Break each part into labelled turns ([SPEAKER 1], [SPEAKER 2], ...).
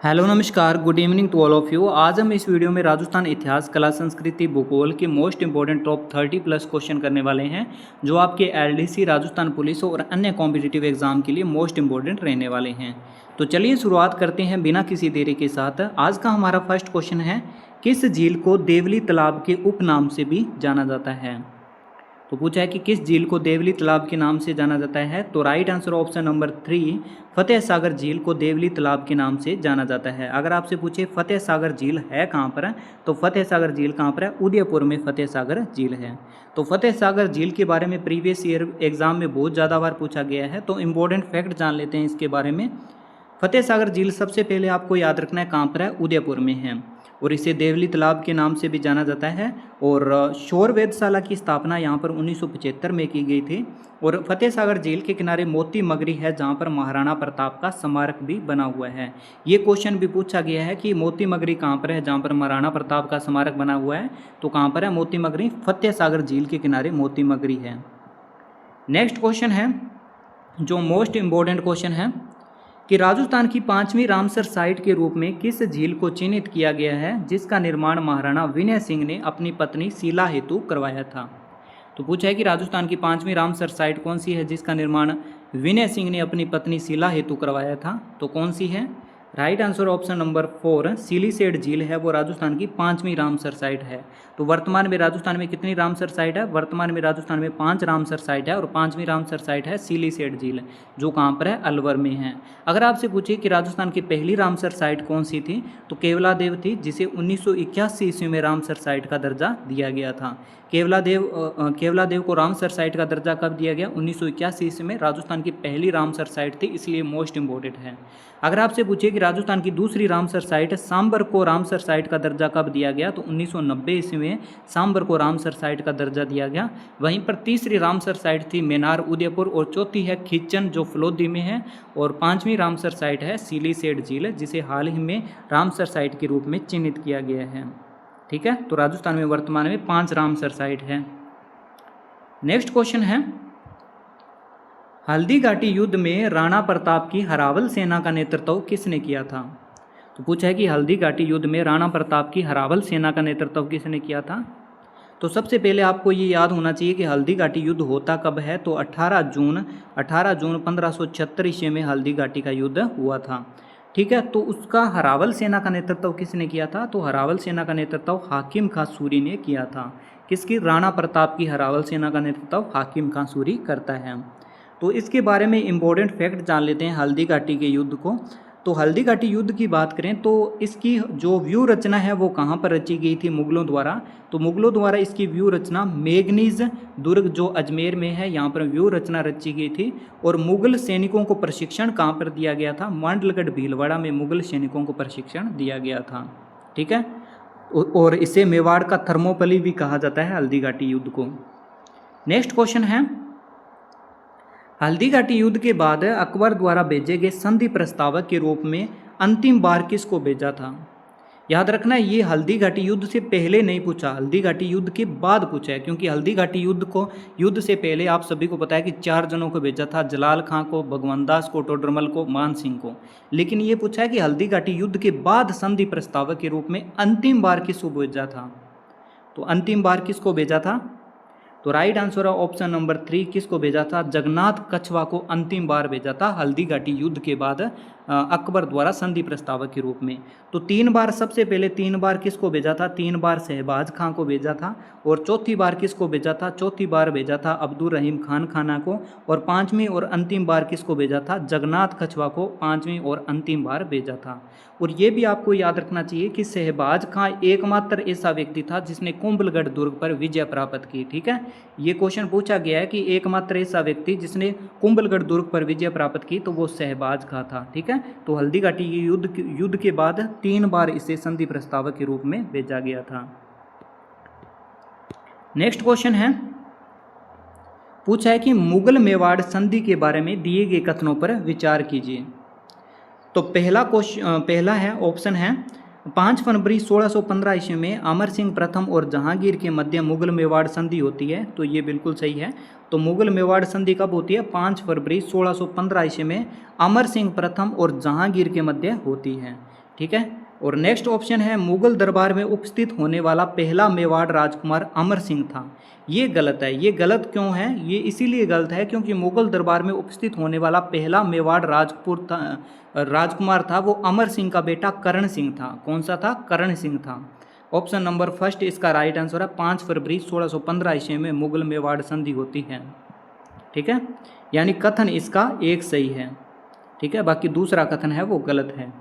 [SPEAKER 1] Hello नमस्कार, good evening to all of you. आज हम इस वीडियो में राजस्थान इतिहास, कला, संस्कृति, भूगोल के most important top 30 plus question करने वाले हैं, जो आपके एलडीसी, राजस्थान पुलिस और अन्य कॉम्पिटिटिव एग्जाम के लिए मोस्ट इंपॉर्टेंट रहने वाले हैं। तो चलिए शुरुआत करते हैं बिना किसी देरी के साथ। आज का हमारा फर्स्ट क्वेश्चन है, किस झील को देवली तालाब के उपनाम से भी जाना जाता है? तो पूछा है कि किस झील को देवली तालाब के नाम से जाना जाता है। तो right answer option number 3, Fateh Sagar झील को देवली तालाब के नाम से जाना जाता है। अगर आपसे पूछे फतेह सागर झील है कहाँ पर है, तो फतेह सागर झील कहाँ पर है? उदयपुर में फतेह सागर झील है। तो फतेह सागर झील के बारे में प्रीवियस ईयर एग्जाम में बहुत ज़्यादा बार पूछा गया है, तो इम्पोर्टेंट फैक्ट जान लेते हैं इसके बारे में। फतेह सागर झील सबसे पहले आपको याद रखना है कहाँ पर है? उदयपुर में है, और इसे देवली तालाब के नाम से भी जाना जाता है। और शौर वेधशाला की स्थापना यहाँ पर 1975 में की गई थी। और फतेह सागर झील के किनारे मोती मगरी है, जहाँ पर महाराणा प्रताप का स्मारक भी बना हुआ है। ये क्वेश्चन भी पूछा गया है कि मोती मगरी कहाँ पर है जहाँ पर महाराणा प्रताप का स्मारक बना हुआ है, तो कहाँ पर है मोती मगरी? फतेह सागर झील के किनारे मोती मगरी है। नेक्स्ट क्वेश्चन है, जो मोस्ट इम्पोर्टेंट क्वेश्चन है, कि राजस्थान की 5वीं रामसर साइट के रूप में किस झील को चिन्हित किया गया है, जिसका निर्माण महाराणा विनय सिंह ने अपनी पत्नी शीला हेतु करवाया था? तो पूछा है कि राजस्थान की 5वीं रामसर साइट कौन सी है जिसका निर्माण विनय सिंह ने अपनी पत्नी शीला हेतु करवाया था? तो कौन सी है? Right answer option number 4, Siliserh झील है, वो राजस्थान की 5वीं रामसर साइट है। तो वर्तमान में राजस्थान में कितनी रामसर साइट है? वर्तमान में राजस्थान में 5 रामसर साइट है, और 5वीं रामसर साइट है सिलीसेड झील, जो कहाँ पर है? अलवर में है। अगर आपसे पूछे कि राजस्थान की पहली रामसर साइट कौन सी थी, तो केवलादेव थी, जिसे 1981 ईस्वी में रामसर साइट का दर्जा दिया गया था। केवलादेव को रामसर साइट का दर्जा कब दिया गया? 1981 ईस्वी में। राजस्थान की पहली रामसर साइट थी, इसलिए मोस्ट इंपॉर्टेंट है। अगर आपसे पूछिए कि राजस्थान की दूसरी रामसर साइट सांबर को रामसर साइट का दर्जा कब दिया गया, तो 1990 ईस्वी में सांबर को रामसर साइट का दर्जा दिया गया। वहीं पर तीसरी रामसर साइट थी मेनार उदयपुर, और चौथी है खिचन जो फलोदी में है, और 5वीं रामसर साइट है सिलीसेड झील, जिसे हाल ही में रामसर साइट के रूप में चिन्हित किया गया है। ठीक है, तो राजस्थान में वर्तमान में 5 रामसर साइट है। नेक्स्ट क्वेश्चन है, हल्दी घाटी युद्ध में राणा प्रताप की हरावल सेना का नेतृत्व किसने किया था? तो पूछा है कि हल्दी घाटी युद्ध में राणा प्रताप की हरावल सेना का नेतृत्व किसने किया था? तो सबसे पहले आपको ये याद होना चाहिए कि हल्दी घाटी युद्ध होता कब है, तो 18 जून 1576 ईस्वी में हल्दी घाटी का युद्ध हुआ था। ठीक है, तो उसका हरावल सेना का नेतृत्व किसने किया था? तो हरावल सेना का नेतृत्व हाकिम खां सूरी ने किया था। किसकी? राणा प्रताप की हरावल सेना का नेतृत्व हाकिम खां सूरी करता है। तो इसके बारे में इम्पोर्टेंट फैक्ट जान लेते हैं हल्दी घाटी के युद्ध को। तो हल्दी घाटी युद्ध की बात करें तो इसकी जो व्यू रचना है वो कहाँ पर रची गई थी? मुगलों द्वारा। तो मुगलों द्वारा इसकी व्यू रचना मेगनीज दुर्ग जो अजमेर में है, यहाँ पर व्यू रचना रची गई थी। और मुगल सैनिकों को प्रशिक्षण कहाँ पर दिया गया था? मांडलगढ़ भीलवाड़ा में मुगल सैनिकों को प्रशिक्षण दिया गया था। ठीक है, और इसे मेवाड़ का थर्मोपली भी कहा जाता है हल्दी घाटी युद्ध को। नेक्स्ट क्वेश्चन है, हल्दी घाटी युद्ध के बाद अकबर द्वारा भेजे गए संधि प्रस्तावक के रूप में अंतिम बार किसको भेजा था? याद रखना, ये हल्दी घाटी युद्ध से पहले नहीं पूछा, हल्दी घाटी युद्ध के बाद पूछा है, क्योंकि हल्दी घाटी युद्ध से पहले आप सभी को पता है कि 4 जनों को भेजा था, जलाल खां को, भगवंत दास को, टोडरमल को, मान सिंह को। लेकिन ये पूछा है कि हल्दी घाटी युद्ध के बाद संधि प्रस्तावक के रूप में अंतिम बार किसको भेजा था? तो अंतिम बार किसको भेजा था? तो राइट आंसर है ऑप्शन नंबर 3, किसको भेजा था? जगन्नाथ कछवा को अंतिम बार भेजा था हल्दी घाटी युद्ध के बाद अकबर द्वारा संधि प्रस्तावक के रूप में। तो 3 बार, सबसे पहले 3 बार किसको भेजा था? 3 बार शहबाज खां को भेजा था। और चौथी बार किसको भेजा था? चौथी बार भेजा था अब्दुल रहीम खान खाना को। और 5वीं और अंतिम बार किसको भेजा था? जगन्नाथ कछवा को 5वीं और अंतिम बार भेजा था। और ये भी आपको याद रखना चाहिए कि शहबाज खां एकमात्र ऐसा व्यक्ति था जिसने कुंभलगढ़ दुर्ग पर विजय प्राप्त की। ठीक है, ये क्वेश्चन पूछा गया है कि एकमात्र ऐसा व्यक्ति जिसने कुंभलगढ़ दुर्ग पर विजय प्राप्त की, तो वो शहबाज खां था। ठीक है, तो हल्दी घाटी युद्ध के बाद 3 बार इसे संधि प्रस्तावक के रूप में भेजा गया था। नेक्स्ट क्वेश्चन है, पूछा है कि मुगल मेवाड़ संधि के बारे में दिए गए कथनों पर विचार कीजिए। तो पहला है ऑप्शन है, 5 फरवरी 1615 ईस्वी में अमर सिंह प्रथम और जहांगीर के मध्य मुगल मेवाड़ संधि होती है। तो ये बिल्कुल सही है। तो मुगल मेवाड़ संधि कब होती है? 5 फरवरी 1615 ईस्वी में अमर सिंह प्रथम और जहांगीर के मध्य होती है। ठीक है। और नेक्स्ट ऑप्शन है मुगल दरबार में उपस्थित होने वाला पहला मेवाड़ राजकुमार अमर सिंह था। ये गलत है। ये गलत क्यों है? ये इसीलिए गलत है क्योंकि मुगल दरबार में उपस्थित होने वाला पहला मेवाड़ राजकुमार था वो अमर सिंह का बेटा करण सिंह था। कौन सा था? करण सिंह था। ऑप्शन नंबर फर्स्ट इसका राइट आंसर है। 5 फरवरी 1615 ईस्वी में मुगल मेवाड़ संधि होती है। ठीक है, यानी कथन इसका एक सही है। ठीक है, बाकी दूसरा कथन है वो गलत है।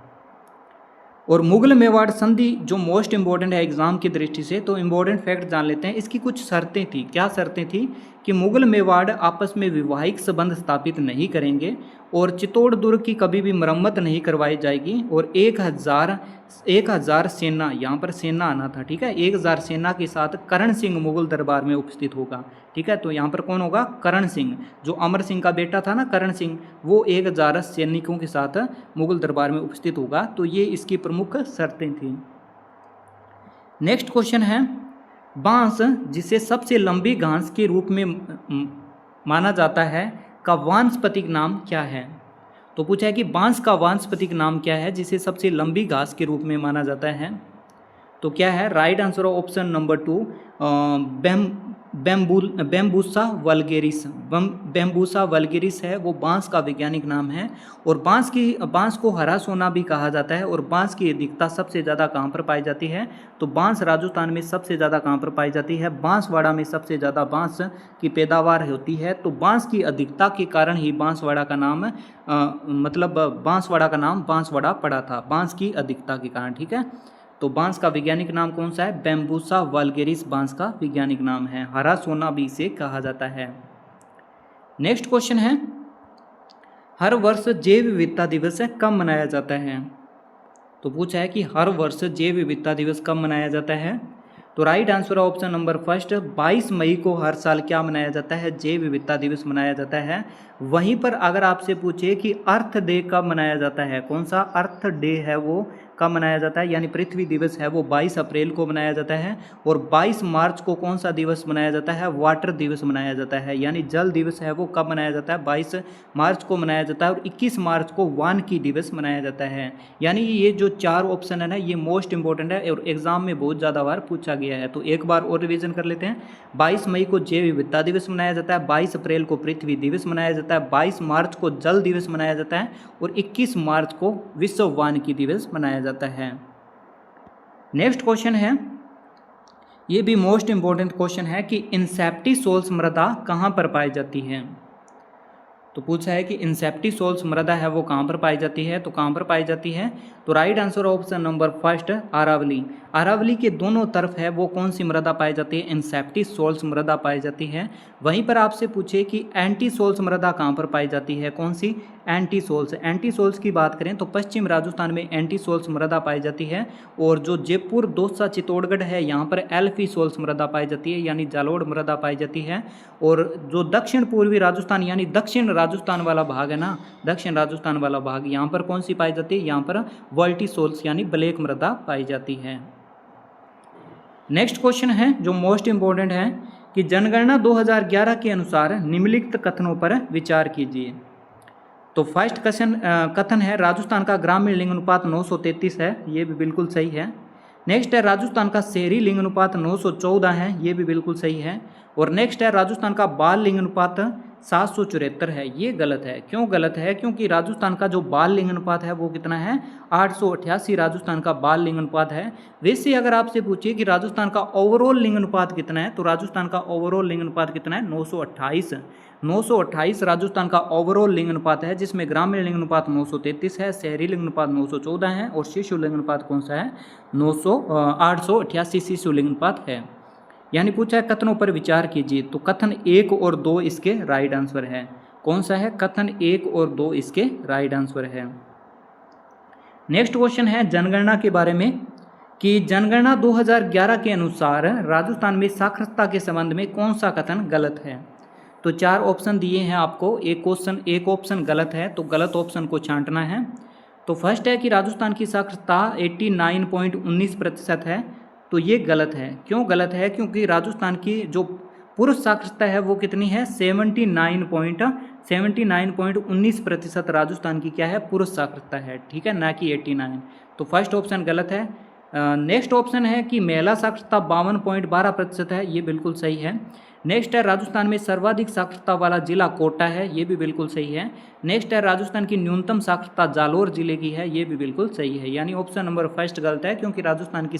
[SPEAKER 1] और मुगल मेवाड़ संधि जो मोस्ट इंपॉर्टेंट है एग्जाम की दृष्टि से, तो इंपॉर्टेंट फैक्ट जान लेते हैं। इसकी कुछ शर्तें थी। क्या शर्तें थी? कि मुगल मेवाड़ आपस में वैवाहिक संबंध स्थापित नहीं करेंगे और चित्तौड़ दुर्ग की कभी भी मरम्मत नहीं करवाई जाएगी और 1000 सेना, यहाँ पर सेना आना था। ठीक है, 1000 सेना के साथ करण सिंह मुगल दरबार में उपस्थित होगा। ठीक है, तो यहाँ पर कौन होगा? करण सिंह, जो अमर सिंह का बेटा था ना करण सिंह, वो 1000 सैनिकों के साथ मुगल दरबार में उपस्थित होगा। तो ये इसकी प्रमुख शर्तें थी। नेक्स्ट क्वेश्चन है, बांस जिसे सबसे लंबी घास के रूप में माना जाता है का वानस्पतिक नाम क्या है? तो पूछा है कि बांस का वानस्पतिक नाम क्या है जिसे सबसे लंबी घास के रूप में माना जाता है? तो क्या है? Right answer option number 2 बैम्बूसा vulgaris. बैम्बूसा vulgaris है वो बांस का वैज्ञानिक नाम है। और बांस को हरा सोना भी कहा जाता है। और बांस की अधिकता सबसे ज़्यादा कहाँ पर पाई जाती है? तो बांस राजस्थान में सबसे ज़्यादा कहाँ पर पाई जाती है? बांसवाड़ा में सबसे ज़्यादा बांस की पैदावार होती है। तो बांस की अधिकता के कारण ही बांसवाड़ा का नाम बांसवाड़ा का नाम बांसवाड़ा पड़ा था, बांस की अधिकता के कारण। ठीक है, तो बांस का वैज्ञानिक नाम कौन सा है? बैम्बूसा वल्गेरिस बांस का वैज्ञानिक नाम है। हरा सोना भी इसे कहा जाता है। नेक्स्ट क्वेश्चन है, हर वर्ष जैव विविधता दिवस कब मनाया जाता है? तो पूछा है कि हर वर्ष जैव विविधता दिवस कब मनाया जाता है? तो राइट आंसर है ऑप्शन नंबर फर्स्ट 22 मई को हर साल क्या मनाया जाता है? जैव विविधता दिवस मनाया जाता है। वहीं पर अगर आपसे पूछे कि अर्थ डे कब मनाया जाता है, कौन सा अर्थ डे है वो कब मनाया जाता है, यानी पृथ्वी दिवस है वो 22 अप्रैल को मनाया जाता है। और 22 मार्च को कौन सा दिवस मनाया जाता है? वाटर दिवस मनाया जाता है, यानी जल दिवस है वो कब मनाया जाता है? 22 मार्च को मनाया जाता है। और 21 मार्च को वानिकी दिवस मनाया जाता है। यानी ये जो 4 ऑप्शन है ना, ये मोस्ट इंपॉर्टेंट है और एग्जाम में बहुत ज़्यादा बार पूछा गया है। तो एक बार और रिवीजन कर लेते हैं। 22 मई को जैव विविधता दिवस मनाया जाता है, 22 अप्रैल को पृथ्वी दिवस मनाया जाता है, 22 मार्च को जल दिवस मनाया जाता है और 21 मार्च को विश्व वानिकी दिवस मनाया जाता है। नेक्स्ट क्वेश्चन है, ये भी मोस्ट इंपॉर्टेंट क्वेश्चन है कि इंसेप्टिसोल्स मृदा कहाँ पर पाई जाती है? तो पूछा है कि इंसेप्टिसोल्स मृदा है वो कहाँ पर पाई जाती है? तो कहाँ पर पाई जाती है? तो right answer option number first Aravalli. Aravalli के दोनों तरफ है वो कौन सी मृदा पाई जाती है? इंसेप्टिसोल्स मृदा पाई जाती है। वहीं पर आपसे पूछे कि एंटीसोल्स मृदा कहाँ पर पाई जाती है? कौन सी? एंटीसोल्स। एंटीसोल्स की बात करें तो पश्चिम राजस्थान में एंटीसोल्स मृदा पाई जाती है। और जो जयपुर, दौसा, चित्तौड़गढ़ है यहाँ पर एल्फीसोल्स मृदा पाई जाती है, यानी जालोड़ मृदा पाई जाती है। और जो दक्षिण पूर्वी राजस्थान यानी दक्षिण राजस्थान वाला भाग है ना, दक्षिण राजस्थान वाला भाग, यहाँ पर कौन सी पाई जाती है? यहाँ पर वर्टिसोल्स यानी ब्लैक मृदा पाई जाती है। नेक्स्ट क्वेश्चन है जो मोस्ट इंपॉर्टेंट है कि जनगणना 2011 के अनुसार निम्नलिखित कथनों पर विचार कीजिए। तो फर्स्ट कथन है राजस्थान का ग्रामीण लिंग अनुपात 933 है, ये भी बिल्कुल सही है। नेक्स्ट है राजस्थान का शहरी लिंग अनुपात 914 है, ये भी बिल्कुल सही है। और नेक्स्ट है राजस्थान का बाल लिंग अनुपात 774 है, ये गलत है। क्यों गलत है? क्योंकि राजस्थान का जो बाल लिंग अनुपात है वो कितना है? 888 राजस्थान का बाल लिंग अनुपात है। वैसे अगर आपसे पूछिए कि राजस्थान का ओवरऑल लिंग अनुपात कितना है, तो राजस्थान का ओवरऑल लिंग अनुपात कितना है? 928। 928 राजस्थान का ओवरऑल लिंग अनुपात है, जिसमें ग्रामीण लिंग अनुपात 933 है, शहरी लिंग अनुपात 914 है और शिशु लिंग अनुपात कौन सा है? 888 शिशु लिंग अनुपात है। यानी पूछा है कथनों पर विचार कीजिए, तो कथन 1 और 2 इसके राइट आंसर है। कौन सा है? कथन 1 और 2 इसके राइट आंसर है। नेक्स्ट क्वेश्चन है जनगणना के बारे में कि जनगणना 2011 के अनुसार राजस्थान में साक्षरता के संबंध में कौन सा कथन गलत है? तो 4 ऑप्शन दिए हैं आपको, एक ऑप्शन गलत है, तो गलत ऑप्शन को छांटना है। तो फर्स्ट है कि राजस्थान की साक्षरता 89.19% है, तो ये गलत है। क्यों गलत है? क्योंकि राजस्थान की जो पुरुष साक्षरता है वो कितनी है 79.19% राजस्थान की क्या है पुरुष साक्षरता है, ठीक है, ना कि 89। तो फर्स्ट ऑप्शन गलत है। नेक्स्ट ऑप्शन है कि महिला साक्षरता 52.12% है, ये बिल्कुल सही है। नेक्स्ट है राजस्थान में सर्वाधिक साक्षरता वाला जिला कोटा है, ये भी बिल्कुल सही है। नेक्स्ट है राजस्थान की न्यूनतम साक्षरता जालोर जिले की है, ये भी बिल्कुल सही है। यानी ऑप्शन नंबर फर्स्ट गलत है, क्योंकि राजस्थान की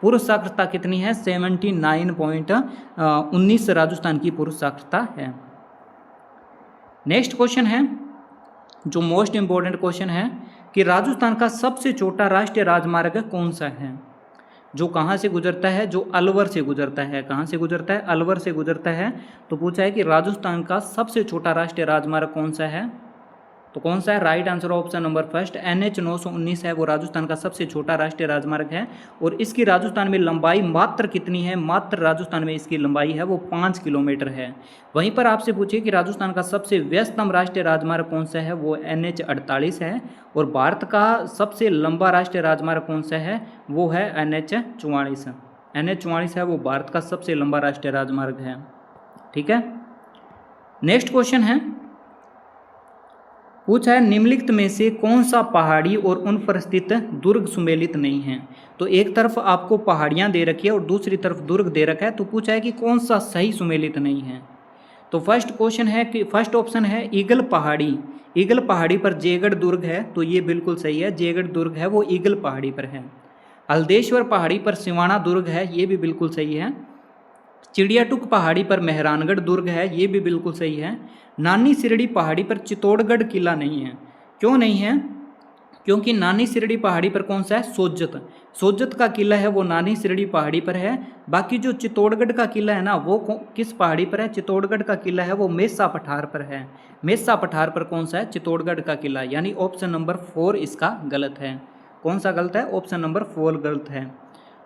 [SPEAKER 1] पुरुष साक्षरता कितनी है 79.19 राजस्थान की पुरुष साक्षरता है। नेक्स्ट क्वेश्चन है जो मोस्ट इंपॉर्टेंट क्वेश्चन है कि राजस्थान का सबसे छोटा राष्ट्रीय राजमार्ग कौन सा है, जो कहाँ से गुजरता है, जो अलवर से गुजरता है। कहाँ से गुजरता है, अलवर से गुजरता है। तो पूछा है कि राजस्थान का सबसे छोटा राष्ट्रीय राजमार्ग कौन सा है, तो कौन सा है, right answer option number first NH 919 है, वो राजस्थान का सबसे छोटा राष्ट्रीय राजमार्ग है। और इसकी राजस्थान में लंबाई मात्र कितनी है, मात्र राजस्थान में इसकी लंबाई है वो 5 किलोमीटर है। वहीं पर आपसे पूछिए कि राजस्थान का सबसे व्यस्ततम राष्ट्रीय राजमार्ग कौन सा है, वो NH 48 है। और भारत का सबसे लंबा राष्ट्रीय राजमार्ग कौन सा है, वो है NH 44। NH 44 है, वो भारत का सबसे लंबा राष्ट्रीय राजमार्ग है, ठीक है। नेक्स्ट क्वेश्चन है, पूछा है निम्नलिखित में से कौन सा पहाड़ी और उन पर स्थित दुर्ग सुमेलित नहीं है। तो एक तरफ आपको पहाड़ियाँ दे रखी है और दूसरी तरफ दुर्ग दे रखा है, तो पूछा है कि कौन सा सही सुमेलित नहीं है। तो फर्स्ट क्वेश्चन है कि फर्स्ट ऑप्शन है ईगल पहाड़ी। ईगल पहाड़ी पर जयगढ़ दुर्ग है, तो ये बिल्कुल सही है, जयगढ़ दुर्ग है वो ईगल पहाड़ी पर है। हल्देश्वर पहाड़ी पर सिवाना दुर्ग है, ये भी बिल्कुल सही है। चिड़ियाटुक पहाड़ी पर मेहरानगढ़ दुर्ग है, ये भी बिल्कुल सही है। नानी सिरड़ी पहाड़ी पर चित्तौड़गढ़ किला नहीं है। क्यों नहीं है, क्योंकि नानी सिरड़ी पहाड़ी पर कौन सा है, सोजत। सोजत का किला है वो नानी सिरड़ी पहाड़ी पर है। बाकी जो चित्तौड़गढ़ का किला है ना वो किस पहाड़ी पर है, चित्तौड़गढ़ का किला है वो मेसा पठार पर है। मेसा पठार पर कौन सा है, चित्तौड़गढ़ का किला। यानी ऑप्शन नंबर 4 इसका गलत है। कौन सा गलत है, ऑप्शन नंबर 4 गलत है।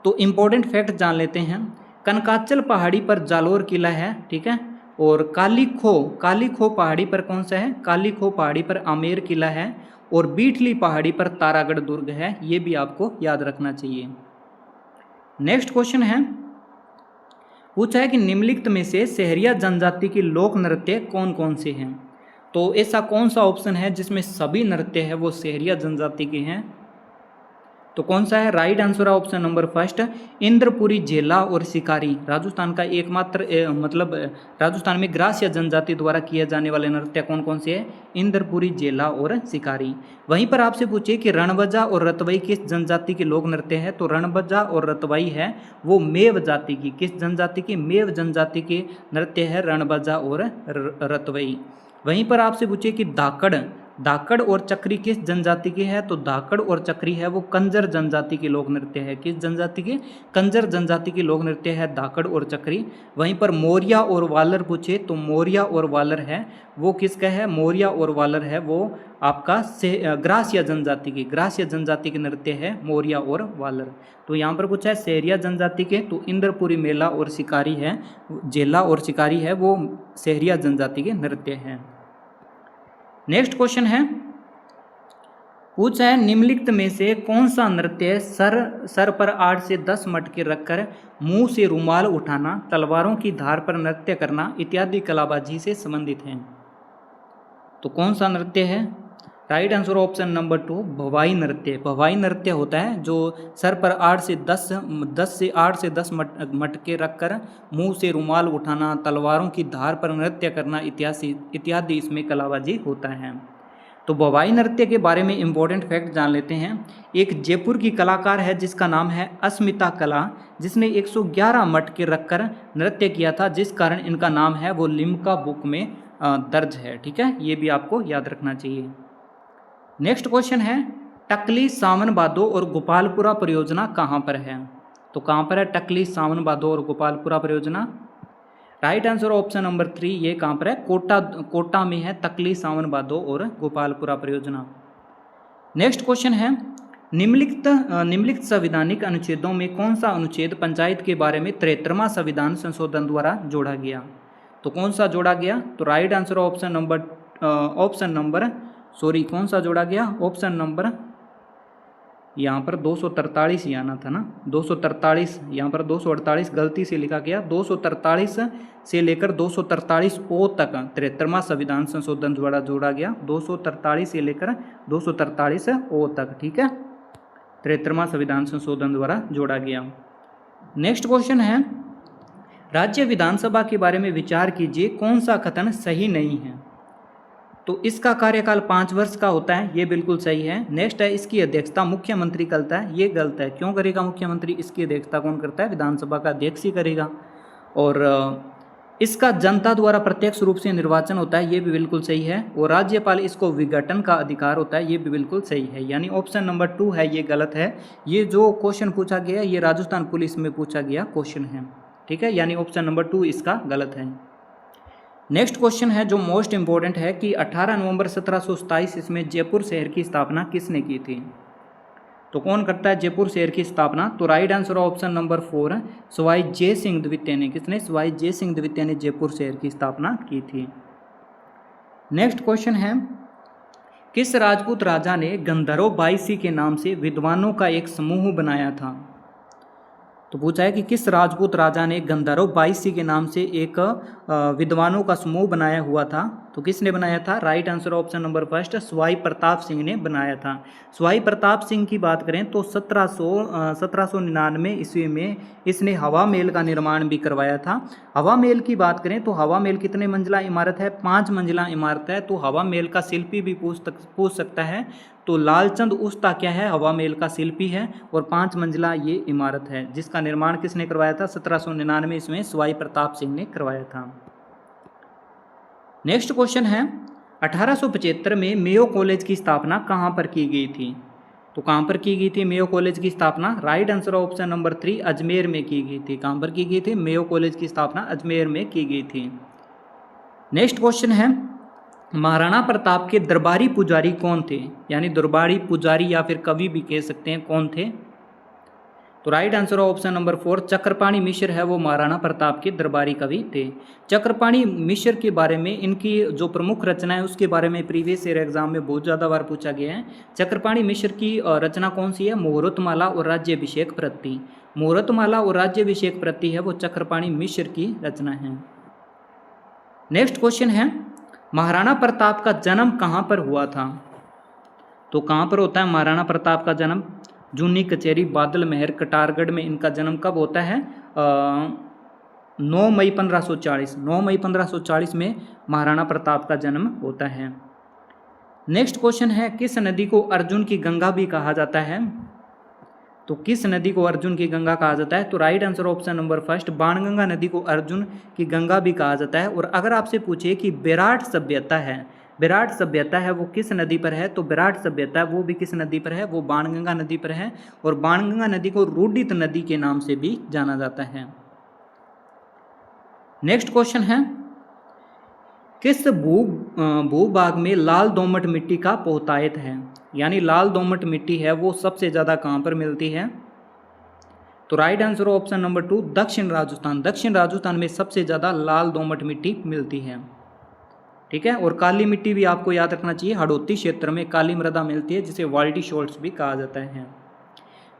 [SPEAKER 1] तो इंपॉर्टेंट फैक्ट जान लेते हैं। कनकाचल पहाड़ी पर जालोर किला है, ठीक है। और कालीखो पहाड़ी पर कौन सा है, कालीखो पहाड़ी पर आमेर किला है। और बीठली पहाड़ी पर तारागढ़ दुर्ग है, ये भी आपको याद रखना चाहिए। नेक्स्ट क्वेश्चन है, पूछा है कि निम्नलिखित में से सहरिया जनजाति के लोक नृत्य कौन कौन से हैं। तो ऐसा कौन सा ऑप्शन है जिसमें सभी नृत्य है वो सहरिया जनजाति के हैं, तो कौन सा है, राइट आंसर है ऑप्शन नंबर फर्स्ट इंद्रपुरी, झेला और शिकारी। राजस्थान का एकमात्र राजस्थान में ग्रास्य जनजाति द्वारा किए जाने वाले नृत्य कौन कौन से हैं, इंद्रपुरी, झेला और शिकारी। वहीं पर आपसे पूछिए कि रणबजा और रतवई किस जनजाति के लोक नृत्य है, तो रणबजा और रतवई है वो मेव जाति की, किस जनजाति की, मेव जनजाति के नृत्य है रणबजा और रतवई। वहीं पर आपसे पूछिए कि धाकड़ और चक्री किस जनजाति के है, तो धाकड़ और चक्री है वो कंजर जनजाति के लोक नृत्य है। किस जनजाति के, कंजर जनजाति के लोक नृत्य है धाकड़ और चक्री। वहीं पर मोरिया और वालर पूछे तो मोरिया और वालर है वो किसका है, मोरिया और वालर है वो आपका ग्रास्य जनजाति के नृत्य है मोरिया और वालर। तो यहाँ पर पूछा है सहरिया जनजाति के, तो इंद्रपुरी, मेला और शिकारी है, झेला और शिकारी है वो सहरिया जनजाति के नृत्य हैं। नेक्स्ट क्वेश्चन है, पूछा है निम्नलिखित में से कौन सा नृत्य सर पर 8 से 10 मटके रखकर मुंह से रुमाल उठाना, तलवारों की धार पर नृत्य करना इत्यादि कलाबाजी से संबंधित है। तो कौन सा नृत्य है, राइट आंसर ऑप्शन नंबर 2 भवाई नृत्य। भवाई नृत्य होता है जो सर पर 8 से 10 मटके रखकर मुंह से रुमाल उठाना, तलवारों की धार पर नृत्य करना इत्यादि इसमें कलाबाजी होता है। तो भवाई नृत्य के बारे में इंपॉर्टेंट फैक्ट जान लेते हैं। एक जयपुर की कलाकार है जिसका नाम है अस्मिता कला, जिसने 111 मटके रखकर नृत्य किया था, जिस कारण इनका नाम है वो लिम्का बुक में दर्ज है, ठीक है। ये भी आपको याद रखना चाहिए। नेक्स्ट क्वेश्चन है, टकली, सावन भादो और गोपालपुरा परियोजना कहाँ पर है। तो कहाँ पर है टकली, सावन भादो और गोपालपुरा परियोजना, राइट आंसर ऑप्शन नंबर 3 ये कहाँ पर है, कोटा में है टकली, सावन भादो और गोपालपुरा परियोजना। नेक्स्ट क्वेश्चन है, निम्नलिखित संवैधानिक अनुच्छेदों में कौन सा अनुच्छेद पंचायत के बारे में 73वां संविधान संशोधन द्वारा जोड़ा गया। तो कौन सा जोड़ा गया, तो राइट आंसर कौन सा जोड़ा गया, ऑप्शन नंबर यहाँ पर 243 ही आना था ना, 243, यहाँ पर 248 गलती से लिखा गया। 243 से लेकर 243 ओ तक 73वां संविधान संशोधन द्वारा जोड़ा गया। 243 से लेकर 243 ओ तक, ठीक है, 73वां संविधान संशोधन द्वारा जोड़ा गया। नेक्स्ट क्वेश्चन है, राज्य विधानसभा के बारे में विचार कीजिए, कौन सा कथन सही नहीं है। तो इसका कार्यकाल 5 वर्ष का होता है, ये बिल्कुल सही है। नेक्स्ट है, इसकी अध्यक्षता मुख्यमंत्री करता है, ये गलत है। क्यों करेगा मुख्यमंत्री? इसकी अध्यक्षता कौन करता है? विधानसभा का अध्यक्ष ही करेगा। और इसका जनता द्वारा प्रत्यक्ष रूप से निर्वाचन होता है, ये भी बिल्कुल सही है। और राज्यपाल इसको विघटन का अधिकार होता है, ये भी बिल्कुल सही है। यानी ऑप्शन नंबर 2 है, ये गलत है। ये जो क्वेश्चन पूछा गया ये राजस्थान पुलिस में पूछा गया क्वेश्चन है, ठीक है, यानी ऑप्शन नंबर 2 इसका गलत है। नेक्स्ट क्वेश्चन है जो मोस्ट इंपॉर्टेंट है कि 18 नवंबर 1727 इसमें जयपुर शहर की स्थापना किसने की थी। तो कौन करता है जयपुर शहर की स्थापना? तो right answer option number 4 Sawai Jai Singh द्वितीय ने। किसने? सवाई जय सिंह द्वितीय ने जयपुर शहर की स्थापना की थी। नेक्स्ट क्वेश्चन है, किस राजपूत राजा ने गंधर्व बाईसी के नाम से विद्वानों का एक समूह बनाया था। तो पूछा है कि किस राजपूत राजा ने गंधर्व बाईसी के नाम से एक विद्वानों का समूह बनाया हुआ था। तो किसने बनाया था? Right answer option number 1 Sawai Pratap Singh ने बनाया था। सवाई प्रताप सिंह की बात करें तो 1799 ईस्वी में इसने हवा महल का निर्माण भी करवाया था। हवा महल की बात करें तो हवा महल कितने मंजिला इमारत है? 5 मंजिला इमारत है। तो हवा महल का शिल्पी भी पूछ सकता है। तो लालचंद उस्ता क्या है? हवा महल का शिल्पी है और 5 मंजिला ये इमारत है, जिसका निर्माण किसने करवाया था? 1799 इसमें सवाई प्रताप सिंह ने करवाया था। नेक्स्ट क्वेश्चन है, 1875 में मेयो कॉलेज की स्थापना कहाँ पर की गई थी। तो कहाँ पर की गई थी मेयो कॉलेज की स्थापना? Right answer option number 3 Ajmer में की गई थी। कहाँ पर की गई थी? मेयो कॉलेज की स्थापना अजमेर में की गई थी। नेक्स्ट क्वेश्चन है, महाराणा प्रताप के दरबारी पुजारी कौन थे? यानी दरबारी पुजारी या फिर कवि भी कह सकते हैं, कौन थे? तो right answer option number 4 Chakrapani Mishra है, वो महाराणा प्रताप के दरबारी कवि थे। चक्रपाणी मिश्र के बारे में, इनकी जो प्रमुख रचना है उसके बारे में प्रीवियस ईयर एग्जाम में बहुत ज़्यादा बार पूछा गया है। चक्रपाणी मिश्र की रचना कौन सी है? मुहूर्तमाला और राज्याभिषेक प्रति। मुहूर्तमाला और राज्याभिषेक प्रति है वो चक्रपाणी मिश्र की रचना है। नेक्स्ट क्वेश्चन है, महाराणा प्रताप का जन्म कहाँ पर हुआ था। तो कहाँ पर होता है महाराणा प्रताप का जन्म? जूनी कचेरी, बादल महर, कटारगढ़ में इनका जन्म कब होता है? 9 मई 1540। 9 मई 1540 में महाराणा प्रताप का जन्म होता है। नेक्स्ट क्वेश्चन है, किस नदी को अर्जुन की गंगा भी कहा जाता है। तो किस नदी को अर्जुन की गंगा कहा जाता है? तो right answer option number 1 Banganga नदी को अर्जुन की गंगा भी कहा जाता है। और अगर आपसे पूछे कि विराट सभ्यता है, विराट सभ्यता है वो किस नदी पर है, तो विराट सभ्यता है वो भी किस नदी पर है? वो बाणगंगा नदी पर है। और बाणगंगा नदी को रूडित नदी के नाम से भी जाना जाता है। नेक्स्ट क्वेश्चन है, किस भूभाग में लाल दोमट मिट्टी का बहुतायत है। यानी लाल दोमट मिट्टी है वो सबसे ज़्यादा कहाँ पर मिलती है? तो राइट आंसर ऑप्शन नंबर 2 दक्षिण राजस्थान। दक्षिण राजस्थान में सबसे ज़्यादा लाल दोमट मिट्टी मिलती है, ठीक है। और काली मिट्टी भी आपको याद रखना चाहिए, हड़ौती क्षेत्र में काली मृदा मिलती है जिसे वाल्टी शॉल्ट्स भी कहा जाता है।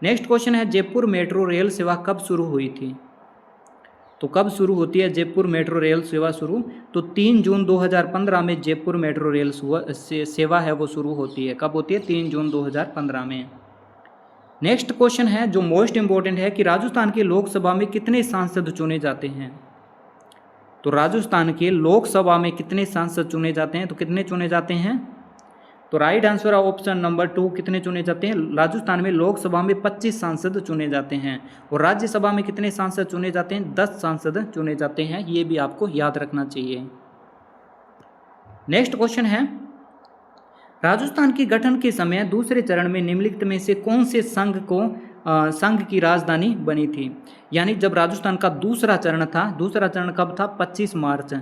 [SPEAKER 1] नेक्स्ट क्वेश्चन है, जयपुर मेट्रो रेल सेवा कब शुरू हुई थी। तो कब शुरू होती है जयपुर मेट्रो रेल सेवा शुरू? तो 3 जून 2015 में जयपुर मेट्रो रेल सेवा है वो शुरू होती है। कब होती है? 3 जून 2015 में। नेक्स्ट क्वेश्चन है जो मोस्ट इंपॉर्टेंट है कि राजस्थान के लोकसभा में कितने सांसद चुने जाते हैं। तो राजस्थान के लोकसभा में कितने सांसद चुने जाते हैं? तो कितने चुने जाते हैं? तो राइट आंसर ऑप्शन नंबर 2 कितने चुने जाते हैं? राजस्थान में लोकसभा में 25 सांसद चुने जाते हैं। और राज्यसभा में कितने सांसद चुने जाते हैं? 10 सांसद चुने जाते हैं। ये भी आपको याद रखना चाहिए। नेक्स्ट क्वेश्चन है, राजस्थान के गठन के समय दूसरे चरण में निम्नलिखित में से कौन से संघ की राजधानी बनी थी। यानी जब राजस्थान का दूसरा चरण था, दूसरा चरण कब था? 25 मार्च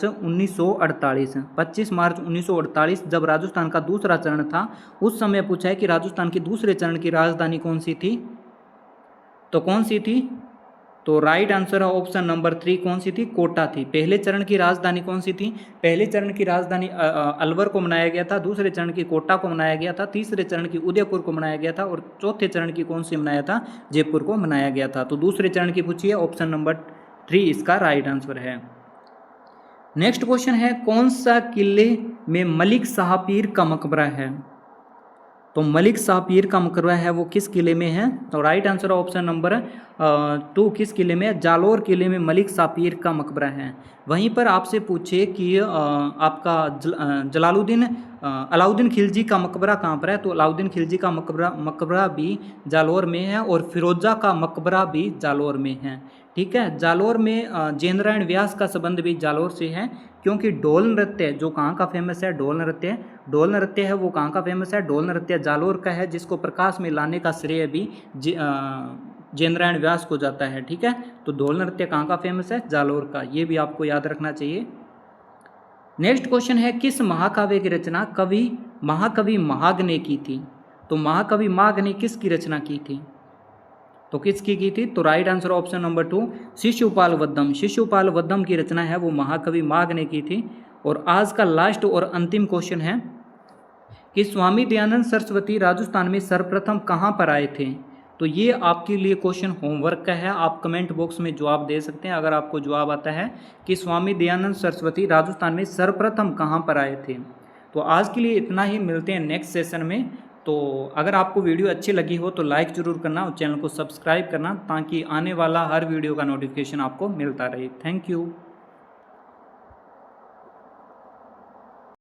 [SPEAKER 1] 1948। 25 मार्च 1948 जब राजस्थान का दूसरा चरण था, उस समय पूछा है कि राजस्थान के दूसरे चरण की राजधानी कौन सी थी। तो कौन सी थी? तो राइट आंसर है ऑप्शन नंबर 3 कौन सी थी, कोटा थी। पहले चरण की राजधानी कौन सी थी, पहले चरण की राजधानी अलवर को बनाया गया था, दूसरे चरण की कोटा को बनाया गया था, तीसरे चरण की उदयपुर को बनाया गया था और चौथे चरण की कौन सी बनाया था, जयपुर को बनाया गया था। तो दूसरे चरण की पूछी है, ऑप्शन नंबर 3 इसका राइट आंसर है। नेक्स्ट क्वेश्चन है, कौन सा किले में मलिक शाह पीर का मकबरा है। तो मलिक शाह पीर का मकबरा है वो किस किले में है, तो राइट आंसर ऑप्शन नंबर 2 किस किले में, जालोर किले में मलिक शाह पीर का मकबरा है। वहीं पर आपसे पूछे कि आपका अलाउद्दीन खिलजी का मकबरा कहाँ पर है, तो अलाउद्दीन खिलजी का मकबरा भी जालोर में है और फिरोजा का मकबरा भी जालोर में है। ठीक है, जालोर में जयनारायण व्यास का संबंध भी जालोर से है, क्योंकि ढोल नृत्य जो कहाँ का फेमस है, ढोल नृत्य है वो कहाँ का फेमस है, ढोल नृत्य जालोर का है, जिसको प्रकाश में लाने का श्रेय भी जयनारायण व्यास को जाता है। ठीक है, तो ढोल नृत्य कहाँ का फेमस है, जालोर का, ये भी आपको याद रखना चाहिए। नेक्स्ट क्वेश्चन है, किस महाकाव्य की रचना महाकवि माघ ने की थी। तो महाकवि माघ ने किसकी रचना की थी, तो किसकी की थी, तो right answer option number 2 Shishupal Vadham की रचना है वो महाकवि माघ ने की थी। और आज का लास्ट और अंतिम क्वेश्चन है कि स्वामी दयानंद सरस्वती राजस्थान में सर्वप्रथम कहाँ पर आए थे। तो ये आपके लिए क्वेश्चन होमवर्क का है, आप कमेंट बॉक्स में जवाब दे सकते हैं अगर आपको जवाब आता है कि स्वामी दयानंद सरस्वती राजस्थान में सर्वप्रथम कहाँ पर आए थे। तो आज के लिए इतना ही, मिलते हैं नेक्स्ट सेशन में। तो अगर आपको वीडियो अच्छी लगी हो तो लाइक ज़रूर करना और चैनल को सब्सक्राइब करना, ताकि आने वाला हर वीडियो का नोटिफिकेशन आपको मिलता रहे। Thank you.